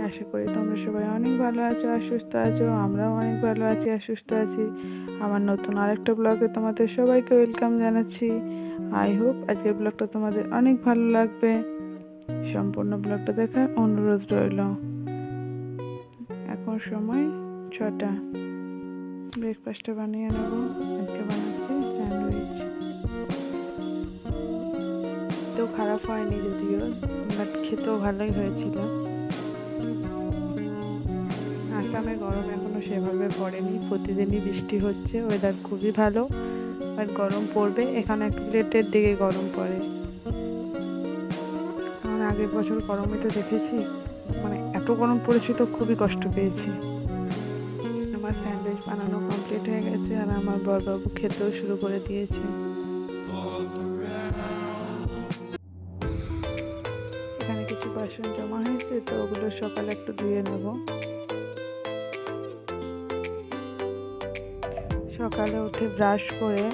আশা করি তোমরা সবাই অনেক ভালো আছো আর সুস্থ আছো। আমরাও অনেক ভালো আছি আর সুস্থ আছি। আমার নতুন আরেকটা ব্লগে তোমাদের সবাইকে ওয়েলকাম জানাচ্ছি। আই হোপ আজকের ব্লগটা তোমাদের অনেক ভালো লাগবে। সম্পূর্ণ ব্লগটা দেখার অনুরোধ রইল। এখন সময় 6টা। ব্রেকফাস্টটা বানিয়ে নেব। আজকে বানাচ্ছি স্যান্ডউইচ। তো খারাপ হয়নি যদিও, বাট খেতেও ভালোই হয়েছিল। আসামে গরম এখনো সেভাবে পড়েনি, প্রতিদিনই বৃষ্টি হচ্ছে, ওয়েদার খুবই ভালো, বাট গরম পড়বে। এখানে একটু লেটের দিকে গরম পড়ে। কারণ আগের বছর গরমে তো দেখেছি, মানে এত গরম পড়েছিল, খুবই কষ্ট পেয়েছি। আমার স্যান্ডউইচ বানানো কমপ্লিট হয়ে গেছে আর আমার বড়বাবু খেতেও শুরু করে দিয়েছে। এখানে কিছু বাসন জমা হয়েছে, তো ওগুলো সকালে একটু ধুয়ে নেব। সকালে উঠে ব্রাশ করে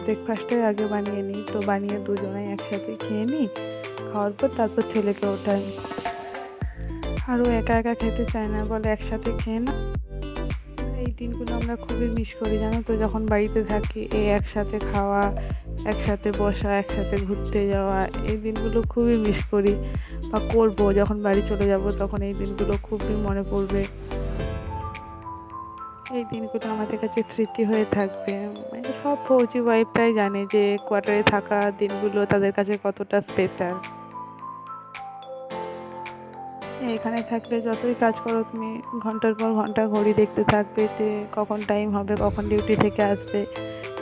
ব্রেকফাস্টের আগে বানিয়ে নিই, তো বানিয়ে দুজনে একসাথে খেয়ে নিই। খাওয়ার পর তারপর ছেলেকে ওঠাই। আরও একা একা খেতে চায় না, বলে একসাথে খেয়ে না। এই দিনগুলো আমরা খুবই মিস করি, জানো তো, যখন বাড়িতে থাকি এই একসাথে খাওয়া, একসাথে বসা, একসাথে ঘুরতে যাওয়া, এই দিনগুলো খুবই মিস করি বা করবো। যখন বাড়ি চলে যাব তখন এই দিনগুলো খুবই মনে পড়বে। এই দিনগুলো আমাদের কাছে স্মৃতি হয়ে থাকবে। মানে সব ফৌজি ওয়াইফটাই জানে যে কোয়ার্টারে থাকা দিনগুলো তাদের কাছে কতটা স্পেশাল। এখানে থাকলে যতই কাজ করো তুমি, ঘন্টার পর ঘন্টা ঘড়ি দেখতে থাকবে যে কখন টাইম হবে, কখন ডিউটি থেকে আসবে।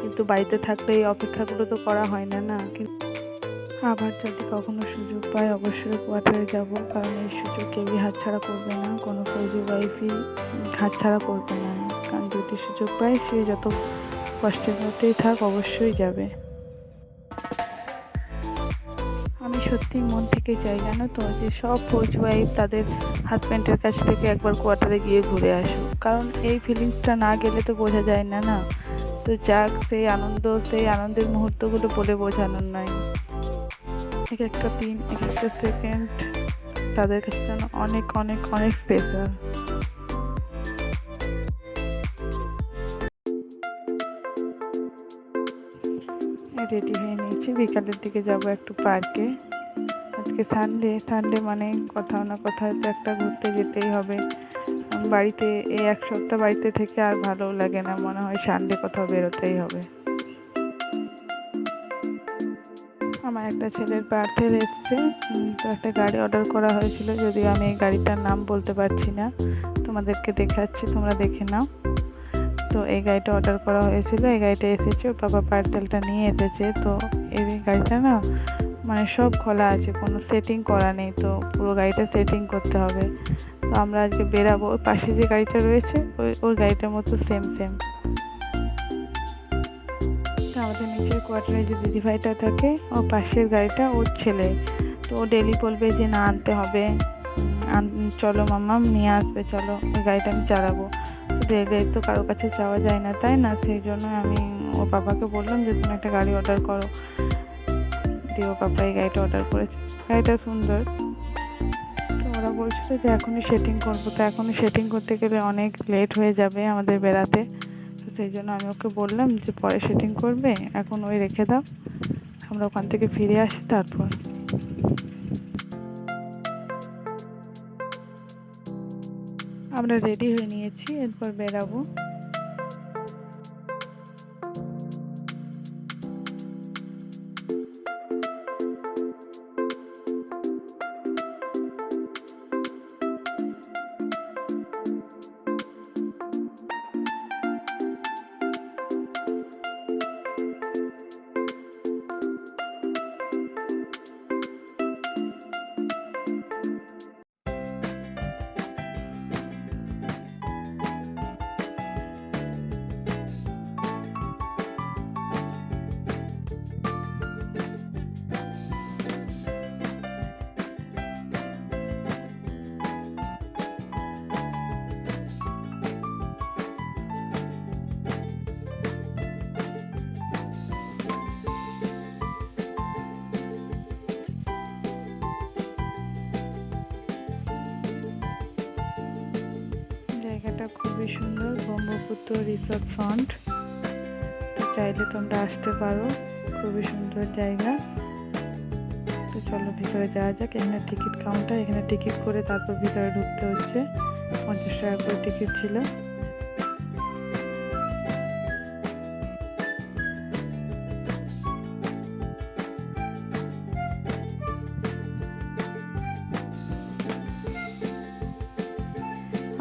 কিন্তু বাড়িতে থাকলে এই অপেক্ষাগুলো তো করা হয় না না। কিন্তু আবার যদি কখনো সুযোগ পাই অবশ্যই কোয়ার্টারে যাব, কারণ এই সুযোগ কেউই হাতছাড়া করবে না, কোনো ফৌজি ওয়াইফই হাতছাড়া করবে না। কারণ যদি সুযোগ পায় সে যত কষ্টের মধ্যেই থাক অবশ্যই যাবে। আমি সত্যি মন থেকে চাই, জানো তো, যে সব হাউস ওয়াইফ তাদের হাজব্যান্ডের কাছ থেকে একবার কোয়ার্টারে গিয়ে ঘুরে আসুক। কারণ এই ফিলিংসটা না গেলে তো বোঝা যায় না না। তো যাক, সেই আনন্দের মুহূর্তগুলো বলে বোঝানোর নয়। এক একটা দিন, এক একটা সেকেন্ড তাদের কাছে যেন অনেক অনেক অনেক স্পেশাল। রেডি হয়ে নিয়েছি, বিকালের দিকে যাব একটু পার্কে। আজকে সানডে মানে কোথাও না কোথাও তো একটা ঘুরতে যেতেই হবে। বাড়িতে এই এক সপ্তাহ বাড়িতে থেকে আর ভালো লাগে না, মনে হয় সানডে কোথাও বেরোতেই হবে। আমার একটা ছেলের পার্সেল এসছে, তো একটা গাড়ি অর্ডার করা হয়েছিল, যদিও আমি এই গাড়িটার নাম বলতে পারছি না, তোমাদেরকে দেখাচ্ছি, তোমরা দেখে নাও। তো এই গাড়িটা অর্ডার করা হয়েছিল, এই গাড়িটা এসেছে, ওর বাবা পার্সেলটা নিয়ে এসেছে। তো এই গাড়িটা না, মানে সব খোলা আছে, কোনো সেটিং করা নেই, তো পুরো গাড়িটা সেটিং করতে হবে। তো আমরা আজকে বেরাবো, ওর পাশে যে গাড়িটা রয়েছে ওর গাড়িটার মতো সেম। তো আমাদের নিচের কোয়ার্টারে যে দিদিভাইটা থাকে, ওর পাশের গাড়িটা ওর ছেলে। তো ও ডেলি বলবে যে না আনতে হবে, চলো মাম্মা নিয়ে আসবে, চলো ওই গাড়িটা আমি চালাবো। ডেলি তো কারোর কাছে যাওয়া যায় না, তাই না? সেই জন্য আমি ওর পাপাকে বললাম যে তুমি একটা গাড়ি অর্ডার করো। দিয়ে ওর পাপা এই গাড়িটা অর্ডার করেছে। গাড়িটা সুন্দর। তো ওরা বলছিল যে এখনই সেটিং করবো, তো এখনই সেটিং করতে গেলে অনেক লেট হয়ে যাবে আমাদের বেড়াতে। তো সেই জন্য আমি ওকে বললাম যে পরে সেটিং করবে, এখন ওই রেখে দাও, আমরা ওখান থেকে ফিরে আসি তারপর। আমরা রেডি হয়ে নিয়েছি, এরপর বেরাবো। খুবই সুন্দর, ব্রহ্মপুত্র রিসোর্ট ফ্রন্ট। তো চাইলে তোমরা আসতে পারো, খুবই সুন্দর জায়গা। তো চলো ভিতরে যাওয়া যাক। এখানে টিকিট কাউন্টার, এখানে টিকিট করে তারপর ভিতরে ঢুকতে হচ্ছে। 50 টাকা করে টিকিট ছিল।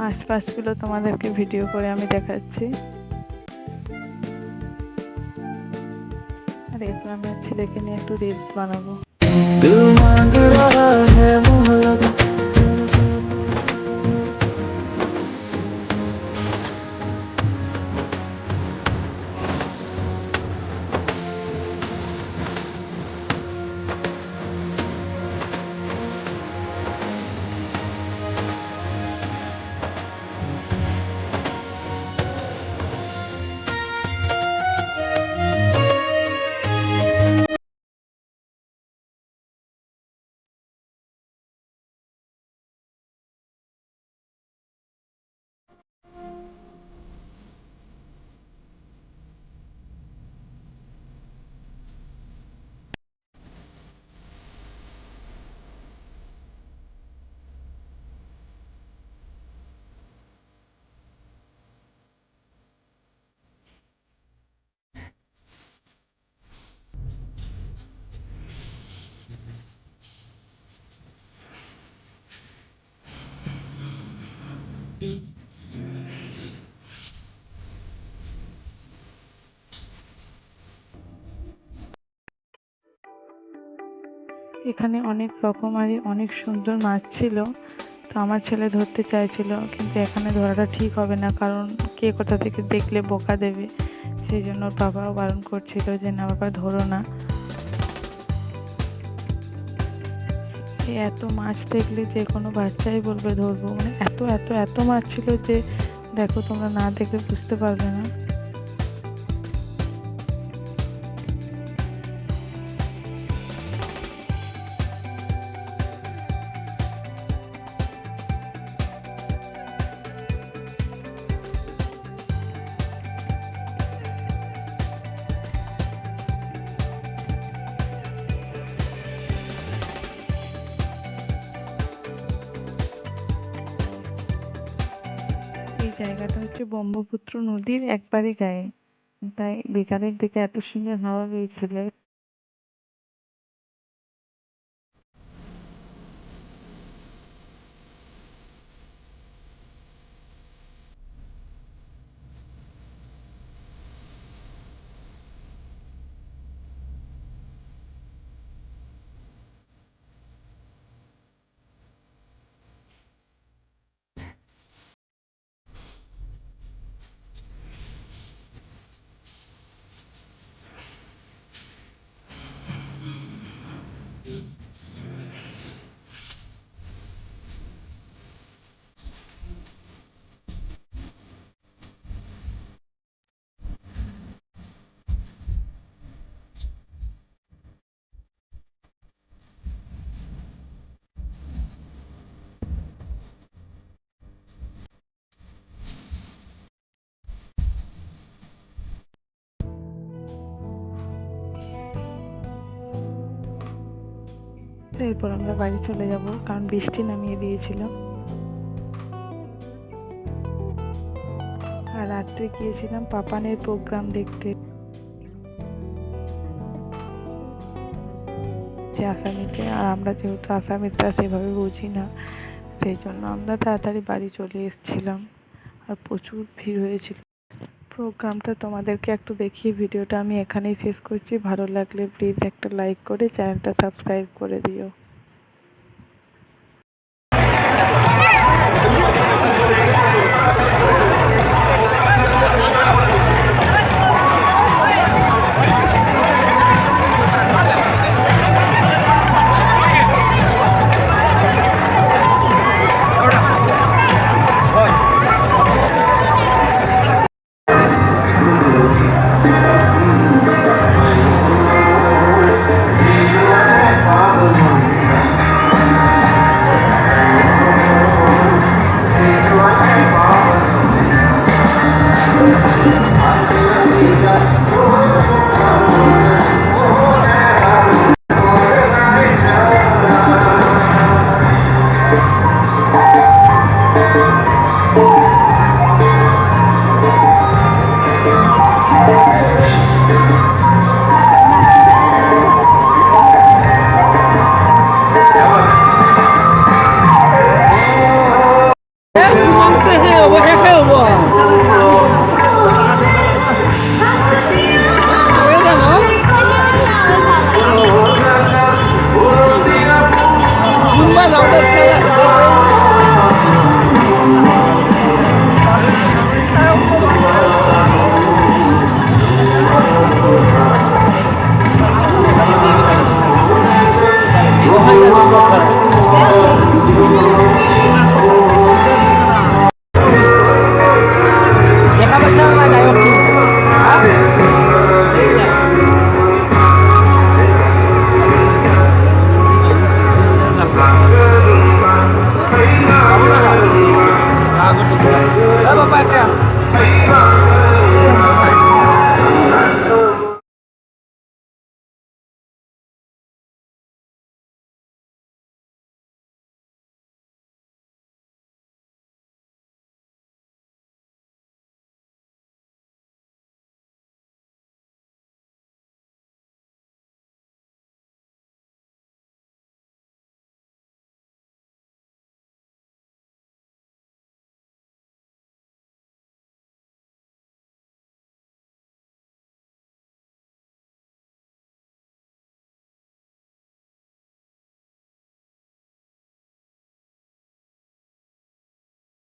আশপাশগুলো তোমাদেরকে ভিডিও করে আমি দেখাচ্ছি। আর এরপর আমি ছেলেকে নিয়ে একটু রিলস বানাবো। এখানে অনেক রকমারি অনেক সুন্দর মাছ ছিল। তো আমার ছেলে ধরতে চাইছিল, কিন্তু এখানে ধরাটা ঠিক হবে না, কারণ কে কোথা থেকে দেখলে বোকা দেবে। সেই জন্য ওর বাবাও বারণ করছিল যে না বাবা ধরো না। এত মাছ দেখলে যে কোনো বাচ্চাই বলবে ধরবো, মানে এত এত এত মাছ ছিল যে দেখো, তোমরা না দেখে বুঝতে পারবে না। এই জায়গাটা হচ্ছে ব্রহ্মপুত্র নদীর একবারে গায়ে, তাই বিকালের দিকে এত সুন্দর হাওয়া বইছিল। এরপর আমরা বাড়ি চলে যাব, কারণ বৃষ্টি নামিয়ে দিয়েছিল। আর রাত্রে গিয়েছিলাম পাপানের প্রোগ্রাম দেখতে। যে আসামিতে, আর আমরা যেহেতু আসামিটা সেভাবে বুঝি না, সেই জন্য আমরা তাড়াতাড়ি বাড়ি চলে এসেছিলাম। আর প্রচুর ভিড় হয়েছিল। প্রোগ্রামটা তোমাদেরকে একটু দেখিয়ে ভিডিওটা আমি এখানেই শেষ করছি। ভালো লাগলে প্লিজ একটা লাইক করে চ্যানেলটা সাবস্ক্রাইব করে দিও।